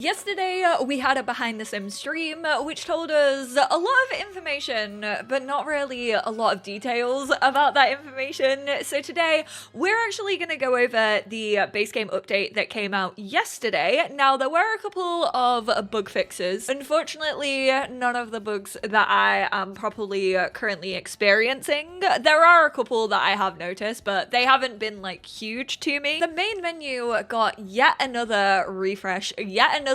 Yesterday, we had a behind the Sims stream, which told us a lot of information, but not really a lot of details about that information. So today, we're actually going to go over the base game update that came out yesterday. Now, there were a couple of bug fixes. Unfortunately, none of the bugs that I am properly currently experiencing. There are a couple that I have noticed, but they haven't been like huge to me. The main menu got yet another refresh, yet another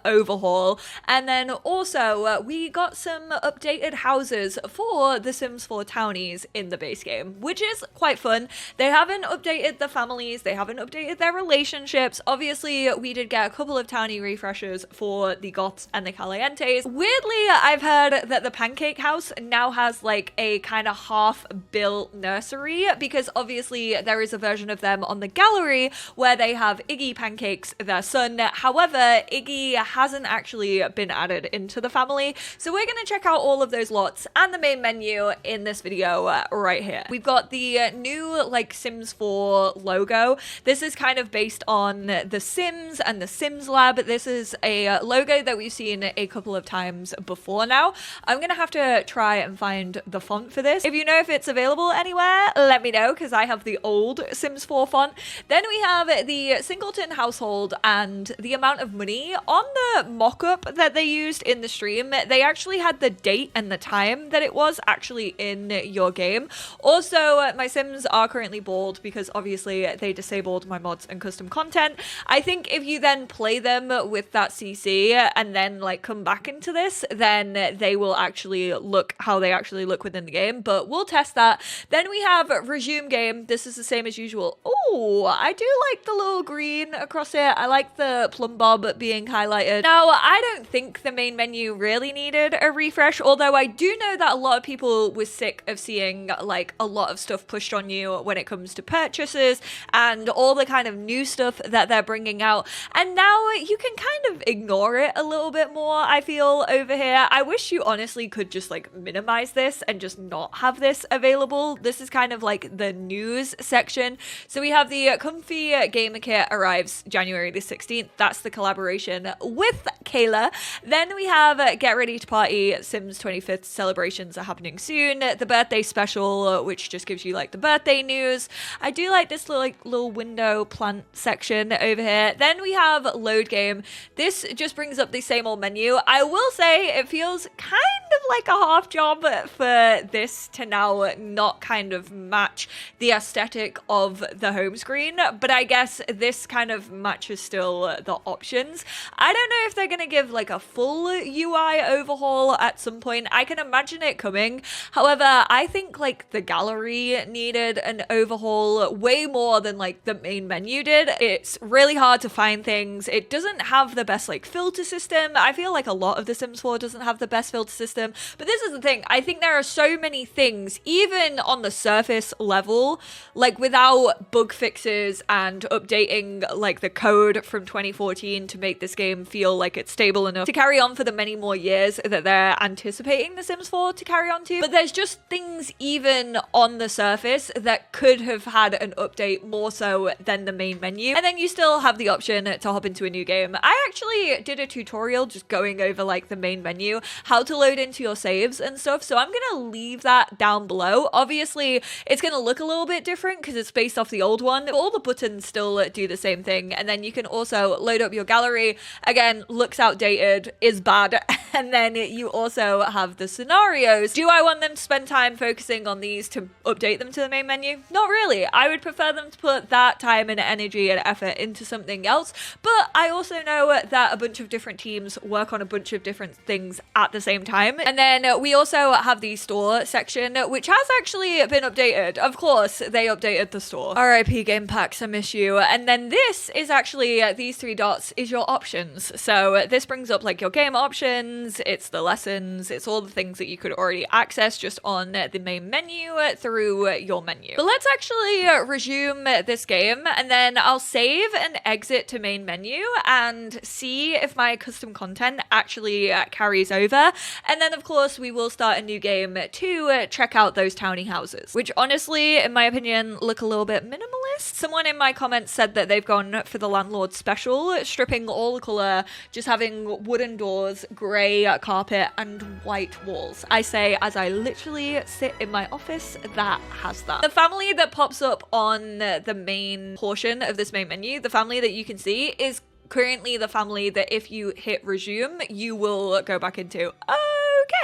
overhaul, and then also we got some updated houses for the Sims 4 townies in the base game, which is quite fun. They haven't updated the families, they haven't updated their relationships. Obviously, we did get a couple of townie refreshes for the goths and the calientes. Weirdly, I've heard that the Pancake House now has like a kind of half-built nursery, because obviously there is a version of them on the gallery where they have Iggy Pancakes, their son. However, Iggy hasn't actually been added into the family, so we're going to check out all of those lots and the main menu in this video right here. We've got the new like Sims 4 logo. This is kind of based on the Sims and the Sims Lab. This is a logo that we've seen a couple of times before now. I'm going to have to try and find the font for this. If you know if it's available anywhere, let me know, because I have the old Sims 4 font. Then we have the Singleton household and the amount of money. On the mock-up that they used in the stream, they actually had the date and the time that it was actually in your game. Also, my Sims are currently bald because obviously they disabled my mods and custom content. I think if you then play them with that CC and then like come back into this, then they will actually look how they actually look within the game, but we'll test that. Then we have resume game. This is the same as usual. Oh, I do like the little green across it. I like the plum bob being highlighted. Now, I don't think the main menu really needed a refresh, although I do know that a lot of people were sick of seeing like a lot of stuff pushed on you when it comes to purchases and all the kind of new stuff that they're bringing out, and now you can kind of ignore it a little bit more, I feel, over here. I wish you honestly could just like minimize this and just not have this available. This is kind of like the news section. So we have the Comfy Gamer Kit arrives January the 16th. That's the collaboration with Kayla. Then we have Get Ready to Party. Sims 25th celebrations are happening soon. The birthday special, which just gives you like the birthday news. I do like this little window plant section over here. Then we have load game. This just brings up the same old menu. I will say it feels kind of like a half job for this to now not kind of match the aesthetic of the home screen, but I guess this kind of matches still the options. I don't know if they're going to give like a full UI overhaul at some point. I can imagine it coming. However, I think like the gallery needed an overhaul way more than like the main menu did. It's really hard to find things. It doesn't have the best like filter system. I feel like a lot of the Sims 4 doesn't have the best filter system, but this is the thing. I think there are so many things, even on the surface level, like without bug fixes and updating like the code from 2014 to make this game feel like it's stable enough to carry on for the many more years that they're anticipating the Sims 4 to carry on to. But there's just things even on the surface that could have had an update more so than the main menu. And then you still have the option to hop into a new game. I actually did a tutorial just going over like the main menu, how to load into your saves and stuff. So I'm going to leave that down below. Obviously, it's going to look a little bit different because it's based off the old one. All the buttons still do the same thing. And then you can also load up your gallery. Again, looks outdated, is bad. And then you also have the scenarios. Do I want them to spend time focusing on these to update them to the main menu? Not really. I would prefer them to put that time and energy and effort into something else. But I also know that a bunch of different teams work on a bunch of different things at the same time. And then we also have the store section, which has actually been updated. Of course, they updated the store. RIP game packs, I miss you. And then this is actually, these three dots is your options. So this brings up like your game options, weapons, it's the lessons, it's all the things that you could already access just on the main menu through your menu. But let's actually resume this game, and then I'll save and exit to main menu and see if my custom content actually carries over. And then of course we will start a new game to check out those townie houses, which honestly, in my opinion, look a little bit minimalist. Someone in my comments said that they've gone for the landlord special, stripping all the color, just having wooden doors, grey carpet, and white walls. I say, as I literally sit in my office that has that. The family that pops up on the main portion of this main menu, the family that you can see, is currently the family that if you hit resume, you will go back into.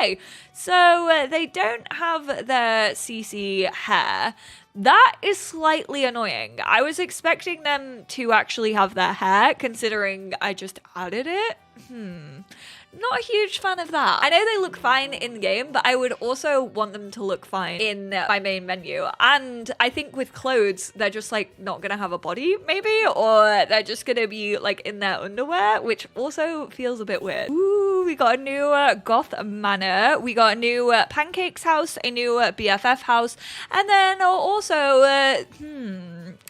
Okay, so they don't have their CC hair. That is slightly annoying. I was expecting them to actually have their hair, considering I just added it. Not a huge fan of that. I know they look fine in game, but I would also want them to look fine in my main menu. And I think with clothes, they're just like not gonna have a body, maybe, or they're just gonna be like in their underwear, which also feels a bit weird. Ooh, we got a new goth manor. We got a new Pancakes house, a new BFF house, and then also,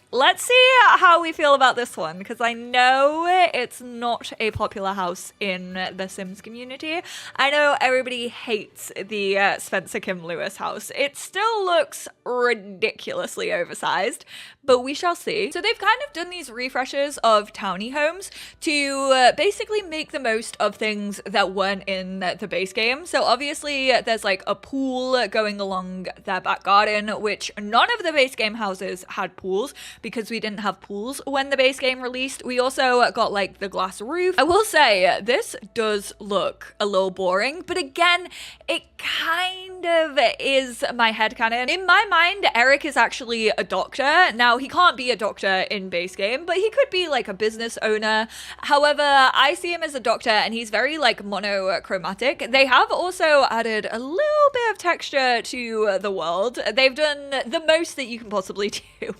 let's see how we feel about this one, because I know it's not a popular house in the Sims community. I know everybody hates the Spencer Kim Lewis house. It still looks ridiculously oversized, but we shall see. So they've kind of done these refreshes of townie homes to basically make the most of things that weren't in the base game. So obviously there's like a pool going along their back garden, which none of the base game houses had pools, because we didn't have pools when the base game released. We also got like the glass roof. I will say this does look a little boring, but again, it kind of is my headcanon. In my mind, Eric is actually a doctor. Now, he can't be a doctor in base game, but he could be like a business owner. However, I see him as a doctor and he's very like monochromatic. They have also added a little bit of texture to the world. They've done the most that you can possibly do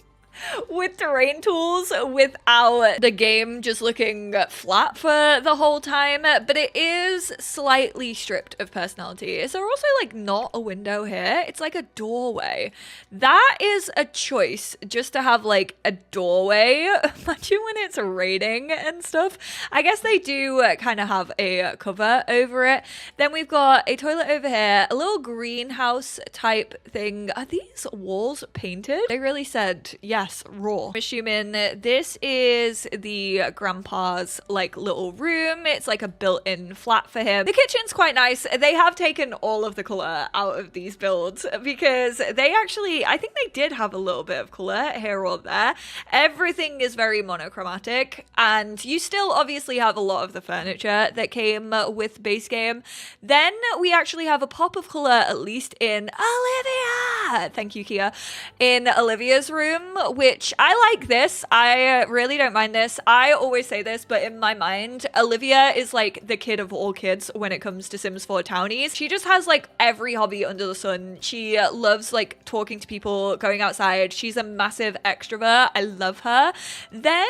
with terrain tools without the game just looking flat for the whole time, but it is slightly stripped of personality. Is there also like not a window here? It's like a doorway. That is a choice, just to have like a doorway. Imagine when it's raining and stuff. I guess they do kind of have a cover over it. Then we've got a toilet over here, a little greenhouse type thing. Are these walls painted? They really said yes. Raw. I'm assuming this is the grandpa's like little room. It's like a built-in flat for him. The kitchen's quite nice. They have taken all of the color out of these builds because they actually, I think they did have a little bit of color here or there. Everything is very monochromatic, and you still obviously have a lot of the furniture that came with base game. Then we actually have a pop of color, at least in Olivia. Thank you, Kia. In Olivia's room, which I like this. I really don't mind this. I always say this, but in my mind, Olivia is like the kid of all kids when it comes to Sims 4 townies. She just has like every hobby under the sun. She loves like talking to people, going outside. She's a massive extrovert. I love her. Then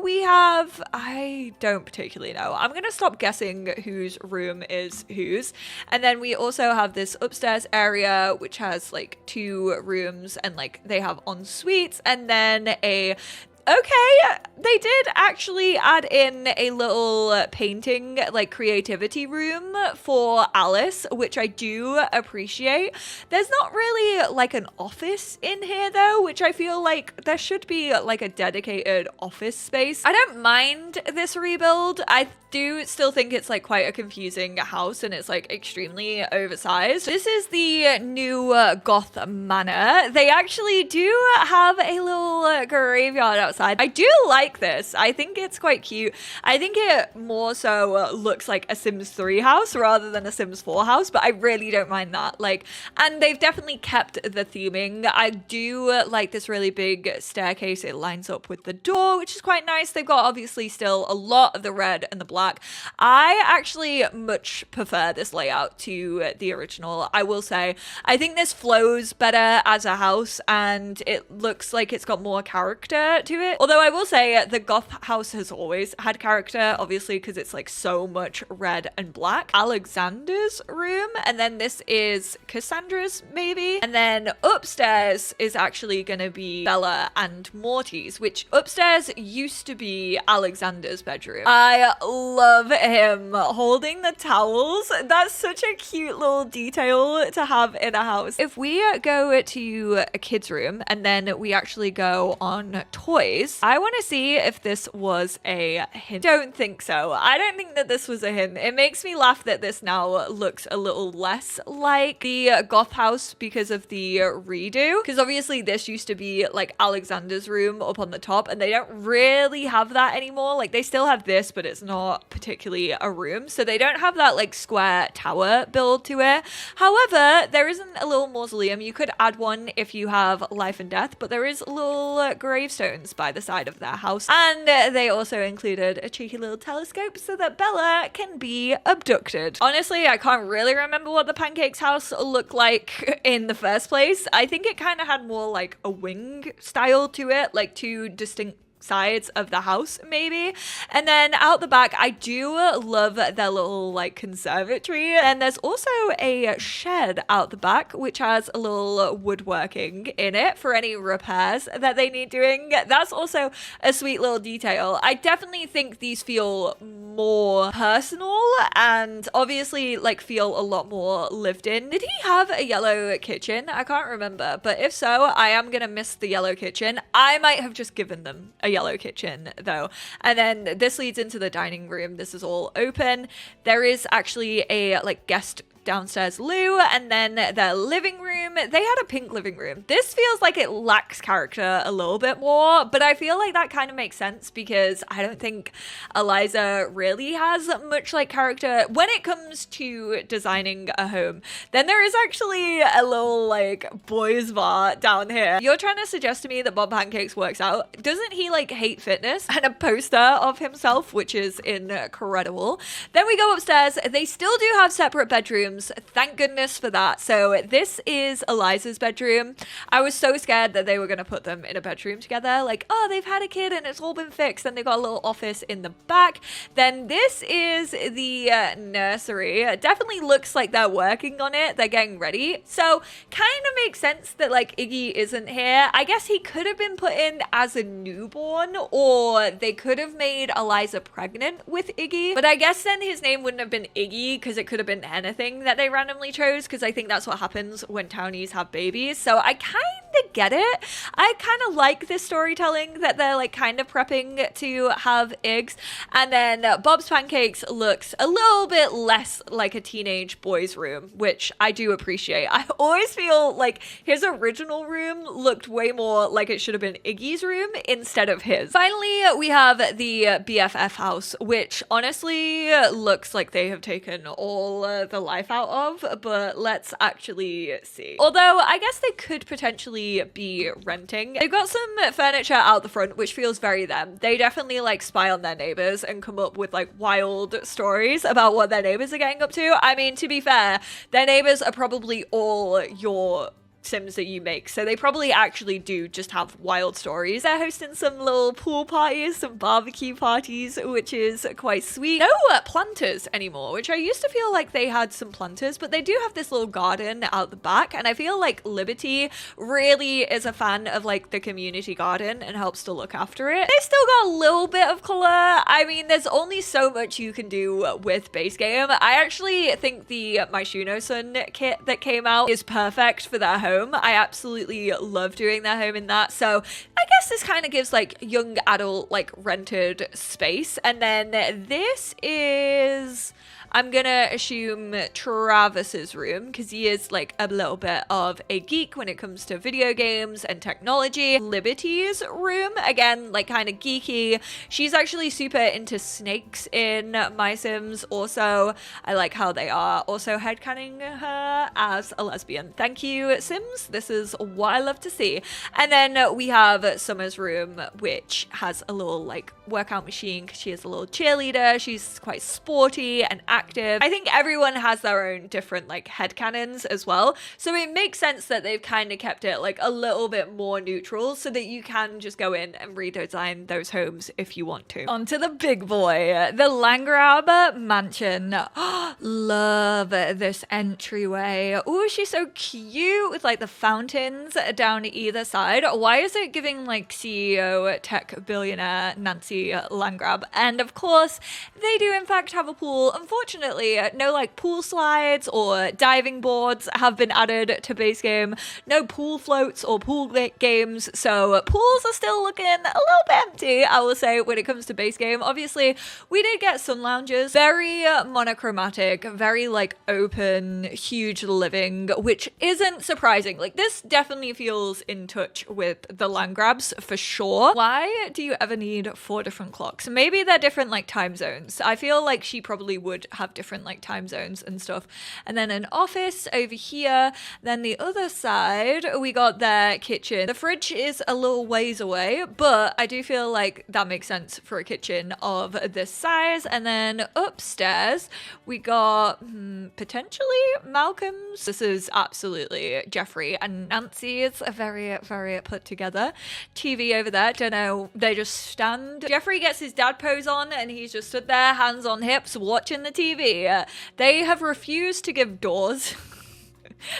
we have, I don't particularly know. I'm gonna stop guessing whose room is whose. And then we also have this upstairs area, which has like 2 rooms and like they have en suites, and then okay, they did actually add in a little painting, like creativity room for Alice, which I do appreciate. There's not really like an office in here though, which I feel like there should be like a dedicated office space. I don't mind this rebuild. I do still think it's like quite a confusing house and it's like extremely oversized. This is the new goth manor. They actually do have a little graveyard outside. I do like this. I think it's quite cute. I think it more so looks like a Sims 3 house rather than a Sims 4 house, but I really don't mind that. Like, and they've definitely kept the theming. I do like this really big staircase. It lines up with the door, which is quite nice. They've got obviously still a lot of the red and the black black. I actually much prefer this layout to the original, I will say. I think this flows better as a house and it looks like it's got more character to it. Although I will say the goth house has always had character, obviously, because it's like so much red and black. Alexander's room, and then this is Cassandra's maybe, and then upstairs is actually gonna be Bella and Morty's, which upstairs used to be Alexander's bedroom. I love him holding the towels. That's such a cute little detail to have in a house. If we go to a kid's room and then we actually go on toys, I want to see if this was a hint. Don't think so. I don't think that this was a hint. It makes me laugh that this now looks a little less like the goth house because of the redo, because obviously this used to be like Alexander's room up on the top, and they don't really have that anymore. Like they still have this, but it's not particularly a room, so they don't have that like square tower build to it. However, there isn't a little mausoleum. You could add one if you have life and death, but there is little gravestones by the side of their house, and they also included a cheeky little telescope so that Bella can be abducted. Honestly, I can't really remember what the Pancakes house looked like in the first place. I think it kind of had more like a wing style to it, like two distinct sides of the house maybe. And then out the back, I do love their little like conservatory, and there's also a shed out the back which has a little woodworking in it for any repairs that they need doing. That's also a sweet little detail. I definitely think these feel more personal and obviously like feel a lot more lived in. Did he have a yellow kitchen? I can't remember, but if so, I am gonna miss the yellow kitchen. I might have just given them a yellow kitchen though. And then this leads into the dining room. This is all open. There is actually a like guest downstairs loo, and then their living room. They had a pink living room. This feels like it lacks character a little bit more, but I feel like that kind of makes sense because I don't think Eliza really has much like character when it comes to designing a home. Then there is actually a little like boys bar down here. You're trying to suggest to me that Bob Pancakes works out. Doesn't he like hate fitness? And a poster of himself, which is incredible. Then we go upstairs. They still do have separate bedrooms. Thank goodness for that. So this is Eliza's bedroom. I was so scared that they were going to put them in a bedroom together. Like, oh, they've had a kid and it's all been fixed. Then they got a little office in the back. Then this is the nursery. It definitely looks like they're working on it. They're getting ready. So kind of makes sense that like Iggy isn't here. I guess he could have been put in as a newborn, or they could have made Eliza pregnant with Iggy. But I guess then his name wouldn't have been Iggy because it could have been anything that they randomly chose, because I think that's what happens when townies have babies. So I kind of get it. I kind of like this storytelling that they're like kind of prepping to have eggs. And then Bob's Pancakes looks a little bit less like a teenage boy's room, which I do appreciate. I always feel like his original room looked way more like it should have been Iggy's room instead of his. Finally, we have the BFF house, which honestly looks like they have taken all the life out of, but let's actually see. Although I guess they could potentially be renting. They've got some furniture out the front, which feels very them. They definitely like spy on their neighbors and come up with like wild stories about what their neighbors are getting up to. I mean, to be fair, their neighbors are probably all your Sims that you make, so they probably actually do just have wild stories. They're hosting some little pool parties, some barbecue parties, which is quite sweet. No planters anymore, which I used to feel like they had some planters, but they do have this little garden out the back, and I feel like Liberty really is a fan of like the community garden and helps to look after it. They still got a little bit of color. I mean, there's only so much you can do with base game. I actually think the My Shuno-sun kit that came out is perfect for their home. I absolutely love doing their home in that. So I guess this kind of gives like young adult like rented space. And then this is I'm gonna assume Travis's room, because he is like a little bit of a geek when it comes to video games and technology. Liberty's room, again, like kind of geeky. She's actually super into snakes in My Sims. Also, I like how they are also headcanon her as a lesbian. Thank you, Sims. This is what I love to see. And then we have Summer's room, which has a little like workout machine because she is a little cheerleader. She's quite sporty and active. I think everyone has their own different like headcanons as well. So it makes sense that they've kind of kept it like a little bit more neutral so that you can just go in and redesign those homes if you want to. On to the big boy, the Langar mansion. Love this entryway. Oh, she's so cute with like the fountains down either side. Why is it giving like CEO tech billionaire Nancy Langar? And of course, they do in fact have a pool. Unfortunately, no like pool slides or diving boards have been added to base game. No pool floats or pool games. So pools are still looking a little bit empty, I will say, when it comes to base game. Obviously, we did get sun lounges. Very monochromatic, very like open, huge living, which isn't surprising. Like this definitely feels in touch with the Langars for sure. Why do you ever need 4 different clocks? Maybe they're different like time zones. I feel like she probably would have different like time zones and stuff. And then an office over here. Then the other side, we got their kitchen. The fridge is a little ways away, but I do feel like that makes sense for a kitchen of this size. And then upstairs, we got potentially Malcolm's. This is absolutely Jeffrey and Nancy's. A very, very put together TV over there. Don't know, they just stand. Jeffrey gets his dad pose on and he's just stood there, hands on hips, watching the TV. They have refused to give doors.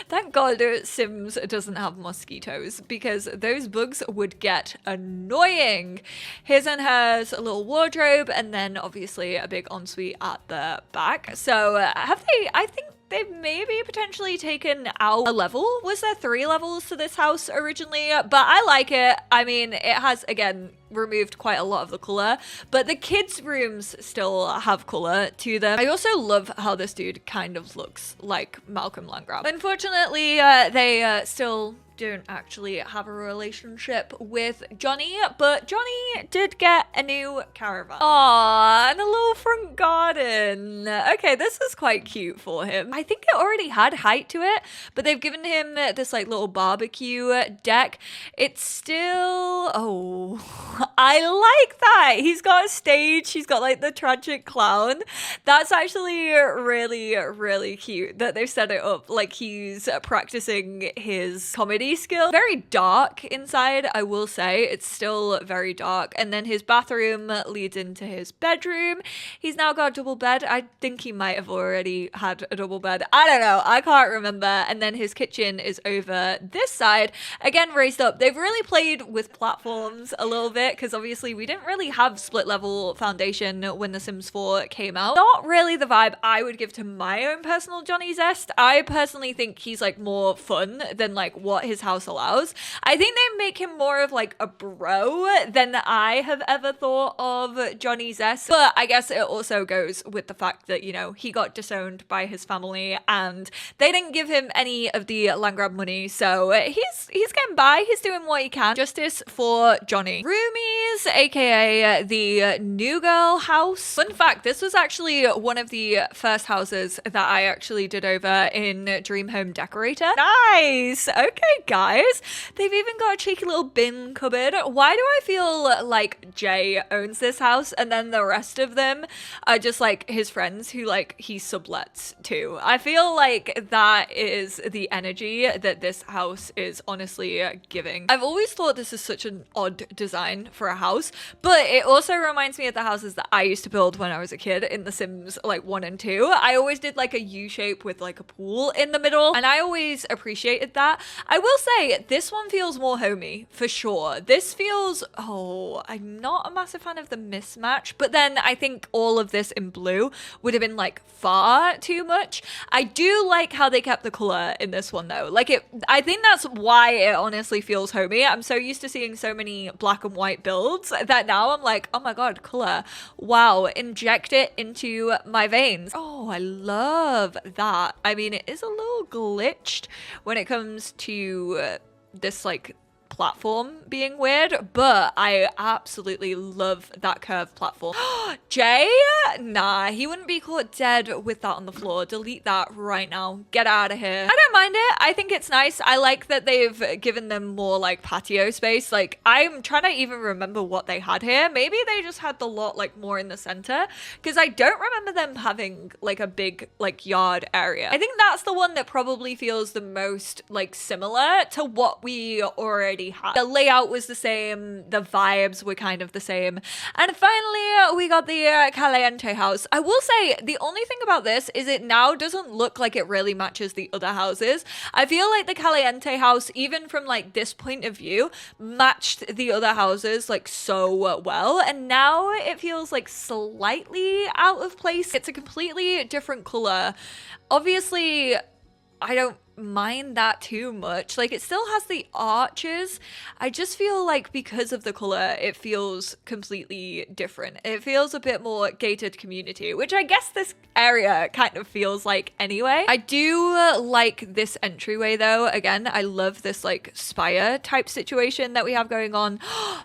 Thank God Sims doesn't have mosquitoes, because those bugs would get annoying. His and hers, a little wardrobe, and then obviously a big ensuite at the back. So have they, I think they've maybe potentially taken out a level. Was there 3 levels to this house originally? But I like it. I mean, it has, again, removed quite a lot of the color, but the kids' rooms still have color to them. I also love how this dude kind of looks like Malcolm Langar. Unfortunately, they still don't actually have a relationship with Johnny, but Johnny did get a new caravan. Aww, and a little front garden. Okay, this is quite cute for him. I think it already had height to it, but they've given him this like little barbecue deck. It's still, oh, I like that. He's got a stage. He's got like the tragic clown. That's actually really, really cute that they've set it up like he's practicing his comedy skill. Very dark inside, I will say. It's still very dark. And then his bathroom leads into his bedroom. He's now got a double bed. I think he might have already had a double bed. I don't know. I can't remember. And then his kitchen is over this side. Again, raised up. They've really played with platforms a little bit, because obviously we didn't really have split level foundation when The Sims 4 came out. Not really the vibe I would give to my own personal Johnny Zest. I personally think he's like more fun than like what his house allows. I think they make him more of like a bro than I have ever thought of Johnny Zest. But I guess it also goes with the fact that, you know, he got disowned by his family and they didn't give him any of the Langar money. So he's getting by. He's doing what he can. Justice for Johnny. Roomies, aka the New Girl House. Fun fact, this was actually one of the first houses that I actually did over in Dream Home Decorator. Nice. Okay, guys. They've even got a cheeky little bin cupboard. Why do I feel like Jay owns this house and then the rest of them are just like his friends who like he sublets to? I feel like that is the energy that this house is honestly giving. I've always thought this is such an odd design for a house, but it also reminds me of the houses that I used to build when I was a kid in The Sims like 1 and 2. I always did like a U shape with like a pool in the middle, and I always appreciated that. I will will say this one feels more homey for sure. This feels, oh, I'm not a massive fan of the mismatch, but then I think all of this in blue would have been like far too much. I do like how they kept the color in this one though. Like I think that's why it honestly feels homey. I'm so used to seeing so many black and white builds that now I'm like, oh my god, color. Wow, inject it into my veins. Oh, I love that. I mean, it is a little glitched when it comes to this like platform being weird, but I absolutely love that curved platform. Jay? Nah, he wouldn't be caught dead with that on the floor. Delete that right now. Get out of here. I don't mind it. I think it's nice. I like that they've given them more like patio space. Like, I'm trying to even remember what they had here. Maybe they just had the lot like more in the center, because I don't remember them having like a big like yard area. I think that's the one that probably feels the most like similar to what we already had. The layout was the same, the vibes were kind of the same, and finally we got the Caliente house. I will say the only thing about this is it now doesn't look like it really matches the other houses. I feel like the Caliente house, even from like this point of view, matched the other houses like so well, and now it feels like slightly out of place. It's a completely different color. Obviously, I don't mind that too much. Like, it still has the arches. I just feel like because of the color, it feels completely different. It feels a bit more gated community, which I guess this area kind of feels like anyway. I do like this entryway though. Again, I love this like spire type situation that we have going on.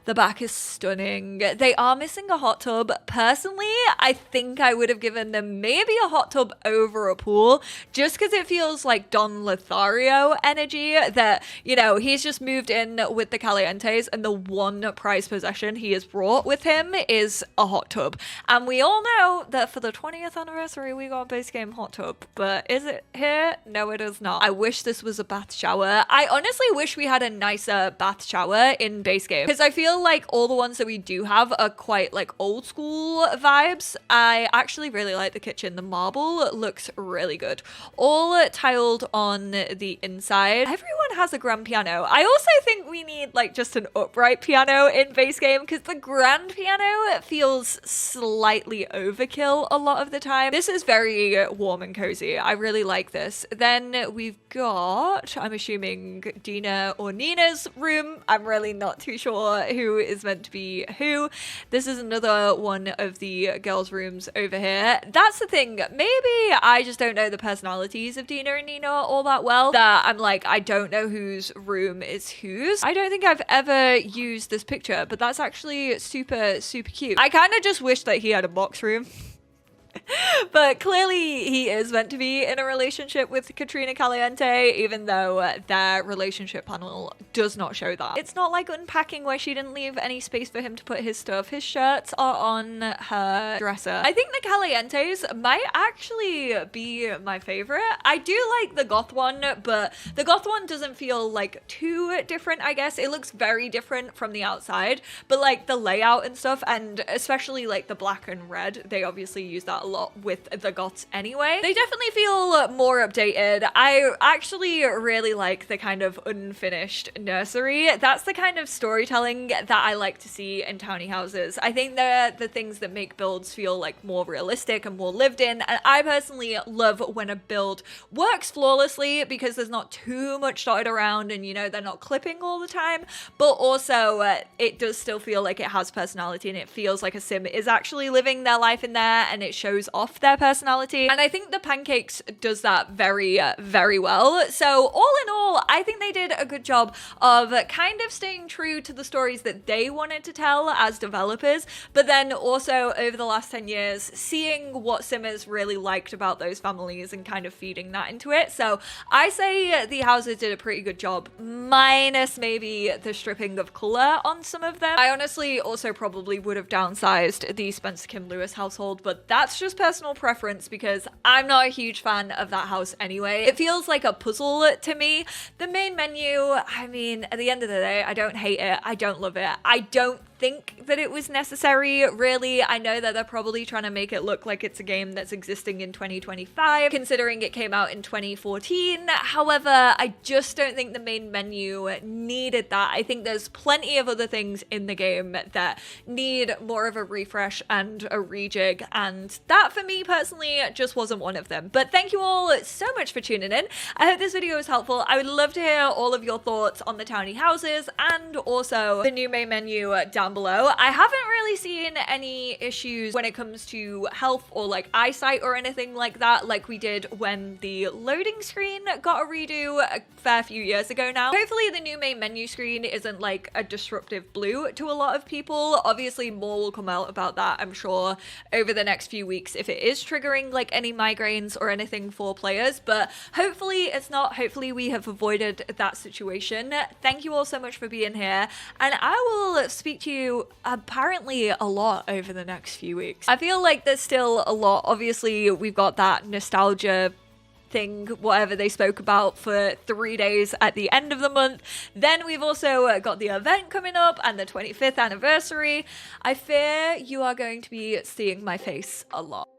The back is stunning. They are missing a hot tub. Personally, I think I would have given them maybe a hot tub over a pool, just because it feels like Don Lothario energy that, you know, he's just moved in with the Calientes and the one prized possession he has brought with him is a hot tub. And we all know that for the 20th anniversary, we got a base game hot tub, but is it here? No, it is not. I wish this was a bath shower. I honestly wish we had a nicer bath shower in base game, because I feel like all the ones that we do have are quite like old school vibes. I actually really like the kitchen. The marble looks really good. All tiled on the inside. Everyone has a grand piano. I also think we need like just an upright piano in base game, because the grand piano feels slightly overkill a lot of the time. This is very warm and cozy. I really like this. Then we've got, I'm assuming, Dina or Nina's room. I'm really not too sure who is meant to be who. This is another one of the girls' rooms over here. That's the thing. Maybe I just don't know the personalities of Dina and Nina all that well, that I'm like, I don't know whose room is whose. I don't think I've ever used this picture, but that's actually super cute. I kind of just wish that he had a box room. But clearly he is meant to be in a relationship with Katrina Caliente, even though their relationship panel does not show that. It's not like Unpacking, where she didn't leave any space for him to put his stuff. His shirts are on her dresser. I think the Calientes might actually be my favorite. I do like the goth one, but the goth one doesn't feel like too different, I guess. It looks very different from the outside, but like the layout and stuff, and especially like the black and red, they obviously use that a lot with the goths anyway. They definitely feel more updated. I actually really like the kind of unfinished nursery. That's the kind of storytelling that I like to see in townie houses. I think they're the things that make builds feel like more realistic and more lived in, and I personally love when a build works flawlessly because there's not too much dotted around, and you know, they're not clipping all the time, but also it does still feel like it has personality, and it feels like a sim is actually living their life in there, and it shows off their personality. And I think the Pancakes does that very well. So all in all, I think they did a good job of kind of staying true to the stories that they wanted to tell as developers, but then also over the last 10 years seeing what simmers really liked about those families and kind of feeding that into it. So I say the houses did a pretty good job, minus maybe the stripping of color on some of them. I honestly also probably would have downsized the Spencer Kim Lewis household, but that's just personal preference because I'm not a huge fan of that house anyway. It feels like a puzzle to me. The main menu, I mean, at the end of the day, I don't hate it. I don't love it. I don't think that it was necessary, really. I know that they're probably trying to make it look like it's a game that's existing in 2025, considering it came out in 2014. However, I just don't think the main menu needed that. I think there's plenty of other things in the game that need more of a refresh and a rejig, and that for me personally just wasn't one of them. But thank you all so much for tuning in. I hope this video was helpful. I would love to hear all of your thoughts on the townie houses and also the new main menu down below. I haven't really seen any issues when it comes to health or like eyesight or anything like that, like we did when the loading screen got a redo a fair few years ago now. Hopefully the new main menu screen isn't like a disruptive blue to a lot of people. Obviously more will come out about that, I'm sure, over the next few weeks if it is triggering like any migraines or anything for players, but hopefully it's not. Hopefully we have avoided that situation. Thank you all so much for being here, and I will speak to you apparently a lot over the next few weeks. I feel like there's still a lot. Obviously we've got that nostalgia thing, whatever they spoke about, for 3 days at the end of the month. Then we've also got the event coming up and the 25th anniversary. I fear you are going to be seeing my face a lot.